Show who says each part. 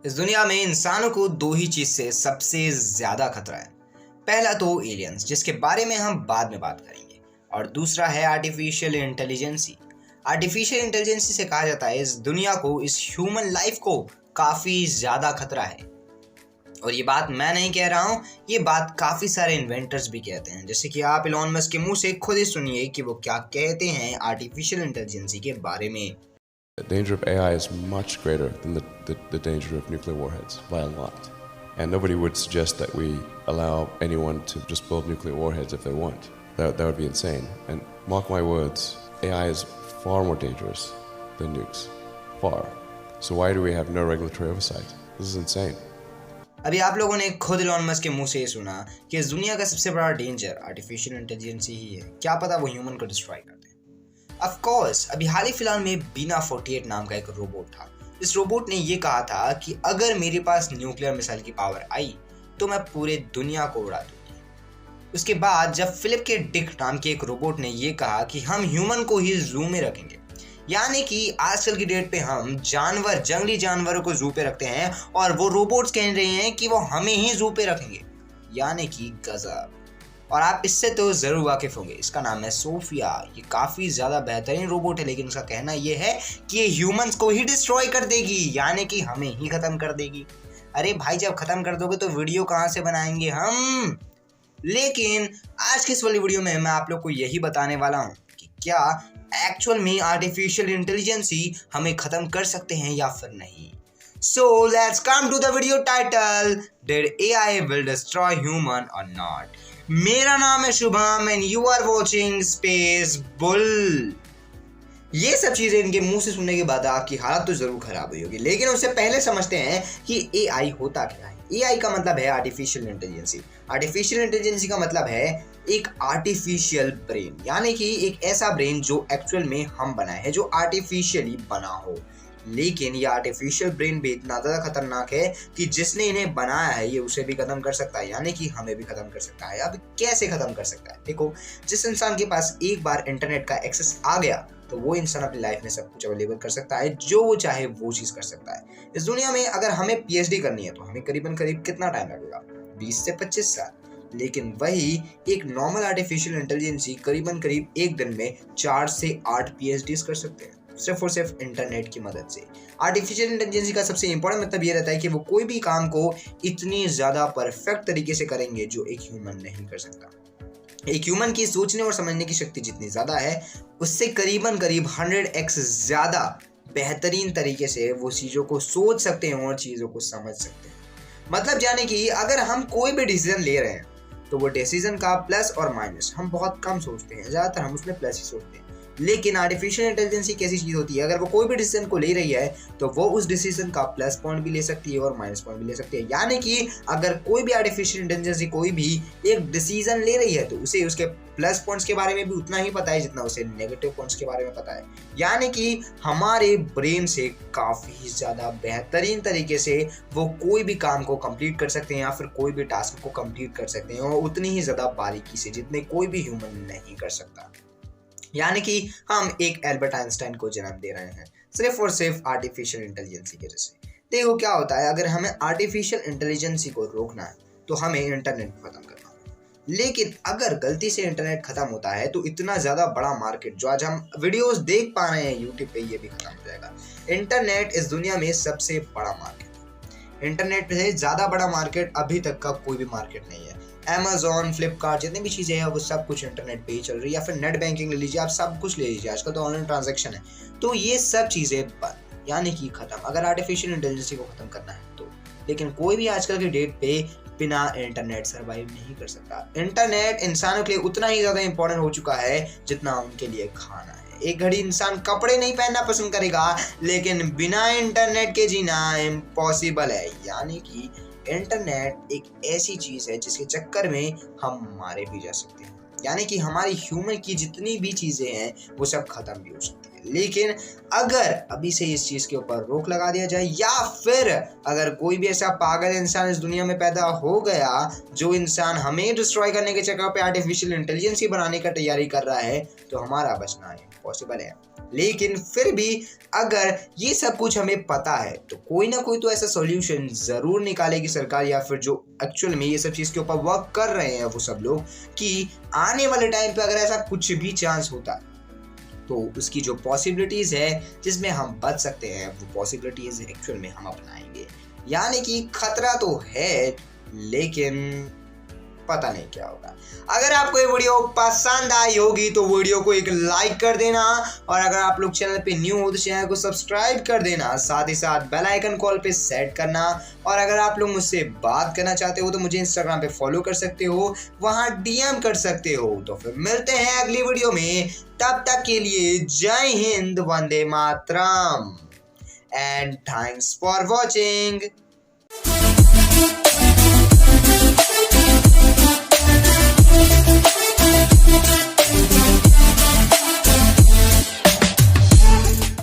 Speaker 1: इस दुनिया में इंसानों को दो ही चीज से सबसे ज्यादा खतरा है। पहला तो एलियंस, जिसके बारे में हम बाद में बात करेंगे, और दूसरा है आर्टिफिशियल इंटेलिजेंसी। आर्टिफिशियल इंटेलिजेंसी से कहा जाता है इस दुनिया को, इस ह्यूमन लाइफ को काफी ज्यादा खतरा है। और ये बात मैं नहीं कह रहा हूँ, ये बात काफी सारे इन्वेंटर्स भी कहते हैं। जैसे कि आप इलॉन मस्क के मुंह से खुद ही सुनिए कि वो क्या कहते हैं आर्टिफिशियल इंटेलिजेंसी के बारे में।
Speaker 2: The danger of AI is much greater than the danger of nuclear warheads by a lot. And nobody would suggest that we allow anyone to just build nuclear warheads if they want. That would be insane. And mark my words, AI is far more dangerous than nukes. Far. So why do we have no regulatory oversight? This is insane.
Speaker 1: अभी आप लोगों ने खुद Elon Musk के मुंह से सुना कि इस दुनिया का सबसे बड़ा डेंजर आर्टिफिशियल इंटेलिजेंसी ही है। क्या पता वो ह्यूमन को डिस्ट्रॉय कर दे। ऑफ कोर्स, अभी हाल ही फिलहाल में बीना 48 नाम का एक रोबोट था। इस रोबोट ने ये कहा था कि अगर मेरे पास न्यूक्लियर मिसाइल की पावर आई तो मैं पूरे दुनिया को उड़ा दूंगी। उसके बाद जब फिलिप के डिक नाम के एक रोबोट ने ये कहा कि हम ह्यूमन को ही जू में रखेंगे, यानी कि आजकल की डेट पे हम जंगली जानवरों को जू पे रखते हैं और वो रोबोट्स कह रहे हैं कि वो हमें ही जू पे रखेंगे, यानी कि गजब। और आप इससे तो जरूर वाकिफ होंगे, इसका नाम है सोफिया। ये काफी ज्यादा बेहतरीन रोबोट है, लेकिन उसका कहना ये है कि ये ह्यूमंस को ही डिस्ट्रॉय कर देगी, यानी कि हमें ही खत्म कर देगी। अरे भाई, जब खत्म कर दोगे तो वीडियो कहाँ से बनाएंगे हम? लेकिन आज की इस वाली वीडियो में मैं आप लोग को यही बताने वाला हूँ कि क्या एक्चुअल में आर्टिफिशियल इंटेलिजेंसी हमें खत्म कर सकते हैं या फिर नहीं। So let's come to the video title. Did AI will destroy human or not? मेरा नाम है Shubham and you are watching Space Bull। ये सब चीजें इनके मुंह से सुनने के बाद आपकी हालत तो जरूर खराब हुई होगी, लेकिन उससे पहले समझते हैं कि AI होता क्या है। AI का मतलब है आर्टिफिशियल इंटेलिजेंसी। आर्टिफिशियल इंटेलिजेंसी का मतलब है एक आर्टिफिशियल ब्रेन, यानी कि एक ऐसा ब्रेन जो एक्चुअल में हम बनाए हैं, जो आर्टिफिशियली बना हो। लेकिन ये आर्टिफिशियल ब्रेन भी इतना ज़्यादा खतरनाक है कि जिसने इन्हें बनाया है ये उसे भी खत्म कर सकता है, यानी कि हमें भी खत्म कर सकता है। अब कैसे खत्म कर सकता है? देखो, जिस इंसान के पास एक बार इंटरनेट का एक्सेस आ गया तो वो इंसान अपनी लाइफ में सब कुछ अवेलेबल कर सकता है, जो वो चाहे वो चीज़ कर सकता है। इस दुनिया में अगर हमें PhD करनी है तो हमें करीबन कितना टाइम लगेगा? 20 से 25 साल। लेकिन वही एक नॉर्मल आर्टिफिशियल इंटेलिजेंसी करीब एक दिन में 4 से 8 PhDs कर सकते हैं, सिर्फ और सिर्फ इंटरनेट की मदद से। आर्टिफिशियल इंटेलिजेंसी का सबसे इंपॉर्टेंट मतलब ये रहता है कि वो कोई भी काम को इतनी ज़्यादा परफेक्ट तरीके से करेंगे जो एक ह्यूमन नहीं कर सकता। एक ह्यूमन की सोचने और समझने की शक्ति जितनी ज़्यादा है, उससे करीब 100x ज़्यादा बेहतरीन तरीके से वो चीज़ों को सोच सकते हैं और चीज़ों को समझ सकते हैं। मतलब जाने कि अगर हम कोई भी डिसीजन ले रहे हैं तो वो डिसीजन का प्लस और माइनस हम बहुत कम सोचते हैं, ज़्यादातर हम उसमें प्लस ही सोचते हैं। लेकिन आर्टिफिशियल इंटेलिजेंसी कैसी चीज़ होती है, अगर वो कोई भी डिसीजन को ले रही है तो वो उस डिसीजन का प्लस पॉइंट भी ले सकती है और माइनस पॉइंट भी ले सकती है। यानी कि अगर कोई भी आर्टिफिशियल इंटेलिजेंसी कोई भी एक डिसीजन ले रही है तो उसे उसके प्लस पॉइंट्स के बारे में भी उतना ही पता है जितना उसे नेगेटिव पॉइंट्स के बारे में पता है। यानी कि हमारे ब्रेन से काफ़ी ज़्यादा बेहतरीन तरीके से वो कोई भी काम को कंप्लीट कर सकते हैं या फिर कोई भी टास्क को कंप्लीट कर सकते हैं, और उतनी ही ज़्यादा बारीकी से जितने कोई भी ह्यूमन नहीं कर सकता। यानी कि हम एक एल्बर्ट आइंस्टाइन को जन्म दे रहे हैं सिर्फ और सिर्फ आर्टिफिशियल इंटेलिजेंसी की वजह से। देखो क्या होता है, अगर हमें आर्टिफिशियल इंटेलिजेंसी को रोकना है तो हमें इंटरनेट को खत्म करना होगा। लेकिन अगर गलती से इंटरनेट खत्म होता है तो इतना ज़्यादा बड़ा मार्केट जो आज हम वीडियोस देख पा रहे हैं यूट्यूब पे, ये भी खत्म हो जाएगा। इंटरनेट इस दुनिया में सबसे बड़ा मार्केट है। इंटरनेट से ज़्यादा बड़ा मार्केट अभी तक का कोई भी मार्केट नहीं है। Amazon, फ्लिपकार्ट, जितनी भी चीज़ें हैं वो सब कुछ इंटरनेट पे ही चल रही है, या फिर नेट बैंकिंग ले लीजिए, आप सब कुछ ले लीजिए, आजकल तो ऑनलाइन ट्रांजैक्शन है। तो ये सब चीज़ें बंद, यानी कि खत्म, अगर आर्टिफिशियल इंटेलिजेंसी को खत्म करना है तो। लेकिन कोई भी आजकल की डेट पे बिना इंटरनेट सर्वाइव नहीं कर सकता। इंटरनेट इंसानों के लिए उतना ही ज़्यादा इंपॉर्टेंट हो चुका है जितना उनके लिए खाना है। एक घड़ी इंसान कपड़े नहीं पहनना पसंद करेगा, लेकिन बिना इंटरनेट के जीना इम्पॉसिबल है। यानी कि इंटरनेट एक ऐसी चीज़ है जिसके चक्कर में हम मारे भी जा सकते हैं, यानी कि हमारी ह्यूमन की जितनी भी चीज़ें हैं वो सब खत्म भी हो सकती हैं। लेकिन अगर अभी से इस चीज़ के ऊपर रोक लगा दिया जाए, या फिर अगर कोई भी ऐसा पागल इंसान इस दुनिया में पैदा हो गया जो इंसान हमें डिस्ट्रॉय करने के चक्कर पे आर्टिफिशियल इंटेलिजेंसी बनाने का तैयारी कर रहा है, तो हमारा बचना है पॉसिबल है। लेकिन फिर भी अगर ये सब कुछ हमें पता है तो कोई ना कोई तो ऐसा सॉल्यूशन ज़रूर निकालेगी सरकार, या फिर जो एक्चुअल में ये सब चीज़ के ऊपर वर्क कर रहे हैं वो सब लोग, कि आने वाले टाइम पे अगर ऐसा कुछ भी चांस होता तो उसकी जो पॉसिबिलिटीज़ है जिसमें हम बच सकते हैं वो पॉसिबिलिटीज़ एक्चुअल में हम अपनाएंगे। यानी कि खतरा तो है लेकिन पता नहीं क्या होगा। अगर आपको ये वीडियो पसंद आई होगी तो वीडियो को एक लाइक कर देना, और अगर आप लोग चैनल पे न्यू हो तो चैनल को सब्सक्राइब कर देना, साथ ही साथ बेल आइकन कॉल पे सेट करना। और अगर आप लोग मुझसे बात करना चाहते हो तो मुझे इंस्टाग्राम पे फॉलो कर सकते हो, वहां डीएम कर सकते हो। तो फिर मिलते हैं अगली वीडियो में, तब तक के लिए जय Hind, Vande Mataram and thanks for watching.